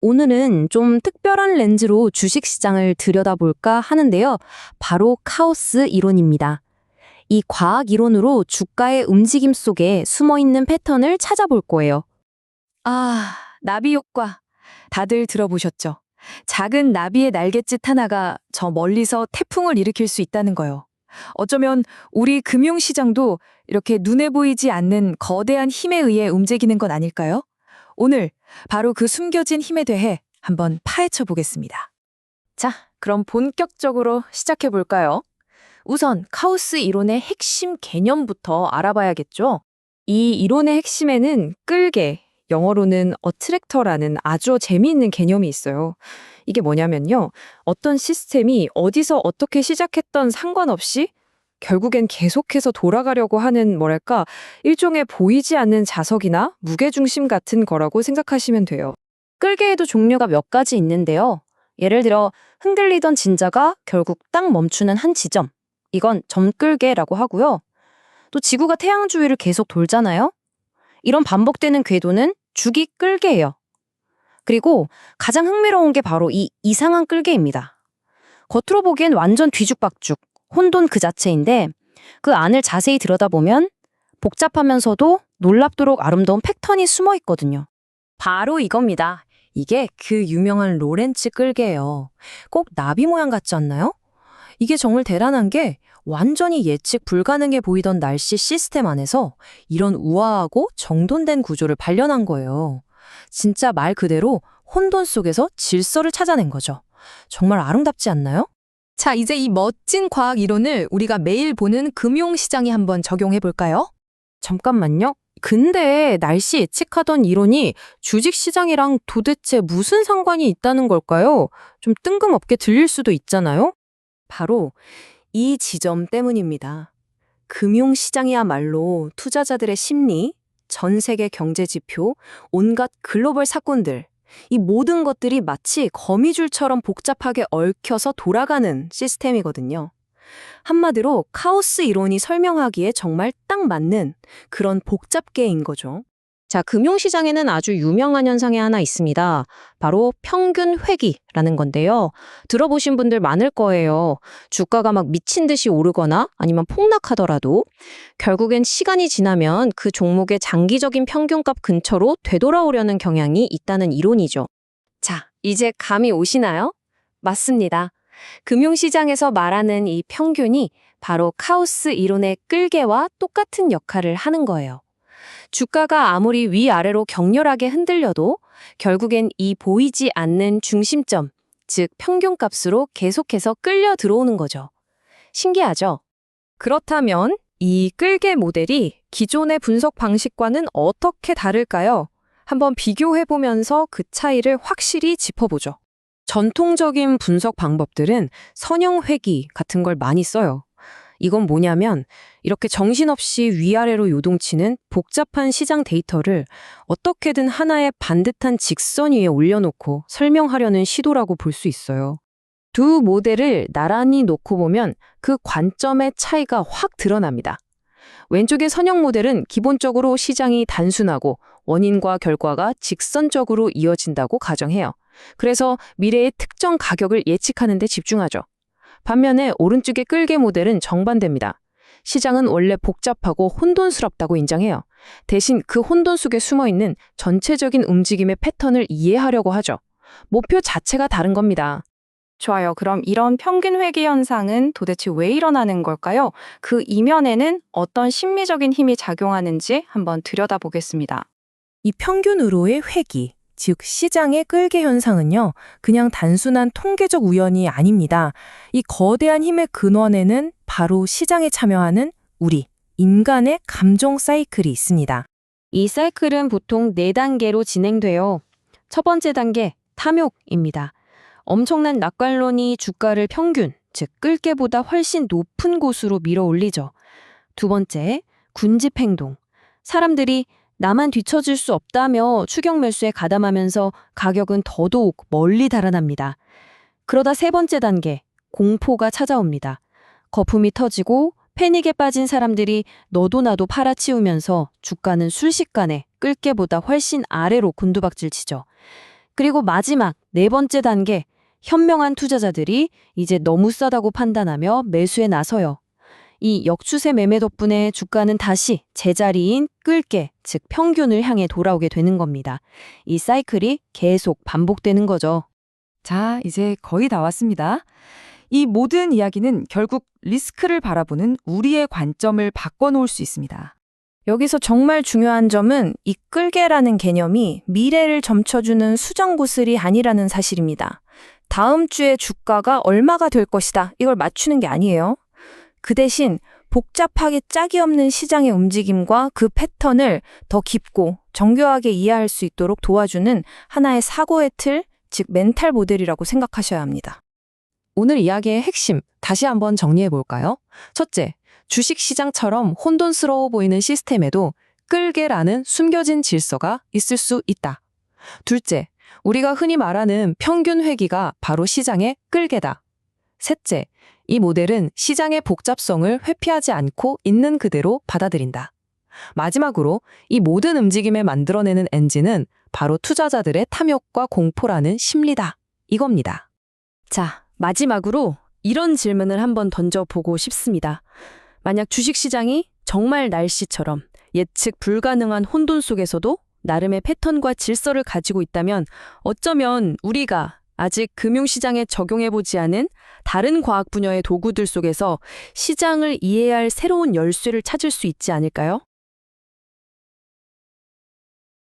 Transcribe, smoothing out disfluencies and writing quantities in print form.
오늘은 좀 특별한 렌즈로 주식시장을 들여다볼까 하는데요. 바로 카오스 이론입니다. 이 과학 이론으로 주가의 움직임 속에 숨어있는 패턴을 찾아볼 거예요. 아, 나비 효과. 다들 들어보셨죠? 작은 나비의 날갯짓 하나가 저 멀리서 태풍을 일으킬 수 있다는 거요. 어쩌면 우리 금융시장도 이렇게 눈에 보이지 않는 거대한 힘에 의해 움직이는 건 아닐까요? 오늘 바로 그 숨겨진 힘에 대해 한번 파헤쳐 보겠습니다. 자, 그럼 본격적으로 시작해 볼까요? 우선 카오스 이론의 핵심 개념부터 알아봐야겠죠? 이 이론의 핵심에는 끌개, 영어로는 어트랙터라는 아주 재미있는 개념이 있어요. 이게 뭐냐면요. 어떤 시스템이 어디서 어떻게 시작했던 상관없이 결국엔 계속해서 돌아가려고 하는 뭐랄까 일종의 보이지 않는 자석이나 무게중심 같은 거라고 생각하시면 돼요. 끌개에도 종류가 몇 가지 있는데요. 예를 들어 흔들리던 진자가 결국 딱 멈추는 한 지점. 이건 점끌개라고 하고요. 또 지구가 태양 주위를 계속 돌잖아요. 이런 반복되는 궤도는 주기 끌개예요. 그리고 가장 흥미로운 게 바로 이 이상한 끌개입니다. 겉으로 보기엔 완전 뒤죽박죽, 혼돈 그 자체인데 그 안을 자세히 들여다보면 복잡하면서도 놀랍도록 아름다운 패턴이 숨어 있거든요. 바로 이겁니다. 이게 그 유명한 로렌츠 끌개예요. 꼭 나비 모양 같지 않나요? 이게 정말 대단한 게 완전히 예측 불가능해 보이던 날씨 시스템 안에서 이런 우아하고 정돈된 구조를 발견한 거예요. 진짜 말 그대로 혼돈 속에서 질서를 찾아낸 거죠. 정말 아름답지 않나요? 자, 이제 이 멋진 과학 이론을 우리가 매일 보는 금융시장에 한번 적용해 볼까요? 잠깐만요. 근데 날씨 예측하던 이론이 주식시장이랑 도대체 무슨 상관이 있다는 걸까요? 좀 뜬금없게 들릴 수도 있잖아요? 바로 이 지점 때문입니다. 금융시장이야말로 투자자들의 심리, 전 세계 경제 지표, 온갖 글로벌 사건들, 이 모든 것들이 마치 거미줄처럼 복잡하게 얽혀서 돌아가는 시스템이거든요. 한마디로 카오스 이론이 설명하기에 정말 딱 맞는 그런 복잡계인 거죠. 자, 금융시장에는 아주 유명한 현상이 하나 있습니다. 바로 평균 회귀라는 건데요. 들어보신 분들 많을 거예요. 주가가 막 미친 듯이 오르거나 아니면 폭락하더라도 결국엔 시간이 지나면 그 종목의 장기적인 평균값 근처로 되돌아오려는 경향이 있다는 이론이죠. 자, 이제 감이 오시나요? 맞습니다. 금융시장에서 말하는 이 평균이 바로 카오스 이론의 끌개와 똑같은 역할을 하는 거예요. 주가가 아무리 위아래로 격렬하게 흔들려도 결국엔 이 보이지 않는 중심점, 즉 평균값으로 계속해서 끌려 들어오는 거죠. 신기하죠? 그렇다면 이 끌개 모델이 기존의 분석 방식과는 어떻게 다를까요? 한번 비교해보면서 그 차이를 확실히 짚어보죠. 전통적인 분석 방법들은 선형 회귀 같은 걸 많이 써요. 이건 뭐냐면 이렇게 정신없이 위아래로 요동치는 복잡한 시장 데이터를 어떻게든 하나의 반듯한 직선 위에 올려놓고 설명하려는 시도라고 볼 수 있어요. 두 모델을 나란히 놓고 보면 그 관점의 차이가 확 드러납니다. 왼쪽의 선형 모델은 기본적으로 시장이 단순하고 원인과 결과가 직선적으로 이어진다고 가정해요. 그래서 미래의 특정 가격을 예측하는 데 집중하죠. 반면에 오른쪽의 끌개 모델은 정반대입니다. 시장은 원래 복잡하고 혼돈스럽다고 인정해요. 대신 그 혼돈 속에 숨어있는 전체적인 움직임의 패턴을 이해하려고 하죠. 목표 자체가 다른 겁니다. 좋아요. 그럼 이런 평균 회귀 현상은 도대체 왜 일어나는 걸까요? 그 이면에는 어떤 심리적인 힘이 작용하는지 한번 들여다보겠습니다. 이 평균으로의 회귀, 즉 시장의 끌개 현상은요, 그냥 단순한 통계적 우연이 아닙니다. 이 거대한 힘의 근원에는 바로 시장에 참여하는 우리, 인간의 감정 사이클이 있습니다. 이 사이클은 보통 4단계로 진행돼요. 첫 번째 단계, 탐욕입니다. 엄청난 낙관론이 주가를 평균, 즉 끌개보다 훨씬 높은 곳으로 밀어 올리죠. 두 번째, 군집 행동. 사람들이 나만 뒤처질 수 없다며 추격 매수에 가담하면서 가격은 더더욱 멀리 달아납니다. 그러다 세 번째 단계, 공포가 찾아옵니다. 거품이 터지고 패닉에 빠진 사람들이 너도 나도 팔아치우면서 주가는 순식간에 끌개보다 훨씬 아래로 곤두박질 치죠. 그리고 마지막 네 번째 단계, 현명한 투자자들이 이제 너무 싸다고 판단하며 매수에 나서요. 이 역추세 매매 덕분에 주가는 다시 제자리인 끌게, 즉 평균을 향해 돌아오게 되는 겁니다. 이 사이클이 계속 반복되는 거죠. 자, 이제 거의 다 왔습니다. 이 모든 이야기는 결국 리스크를 바라보는 우리의 관점을 바꿔놓을 수 있습니다. 여기서 정말 중요한 점은 이 끌개라는 개념이 미래를 점쳐주는 수정구슬이 아니라는 사실입니다. 다음 주에 주가가 얼마가 될 것이다. 이걸 맞추는 게 아니에요. 그 대신 복잡하게 짝이 없는 시장의 움직임과 그 패턴을 더 깊고 정교하게 이해할 수 있도록 도와주는 하나의 사고의 틀, 즉 멘탈 모델이라고 생각하셔야 합니다. 오늘 이야기의 핵심 다시 한번 정리해 볼까요? 첫째, 주식시장처럼 혼돈스러워 보이는 시스템에도 끌개라는 숨겨진 질서가 있을 수 있다. 둘째, 우리가 흔히 말하는 평균 회귀가 바로 시장의 끌개다. 셋째, 이 모델은 시장의 복잡성을 회피하지 않고 있는 그대로 받아들인다. 마지막으로 이 모든 움직임을 만들어내는 엔진은 바로 투자자들의 탐욕과 공포라는 심리다. 이겁니다. 자, 마지막으로 이런 질문을 한번 던져보고 싶습니다. 만약 주식시장이 정말 날씨처럼 예측 불가능한 혼돈 속에서도 나름의 패턴과 질서를 가지고 있다면 어쩌면 우리가 아직 금융시장에 적용해보지 않은 다른 과학 분야의 도구들 속에서 시장을 이해할 새로운 열쇠를 찾을 수 있지 않을까요?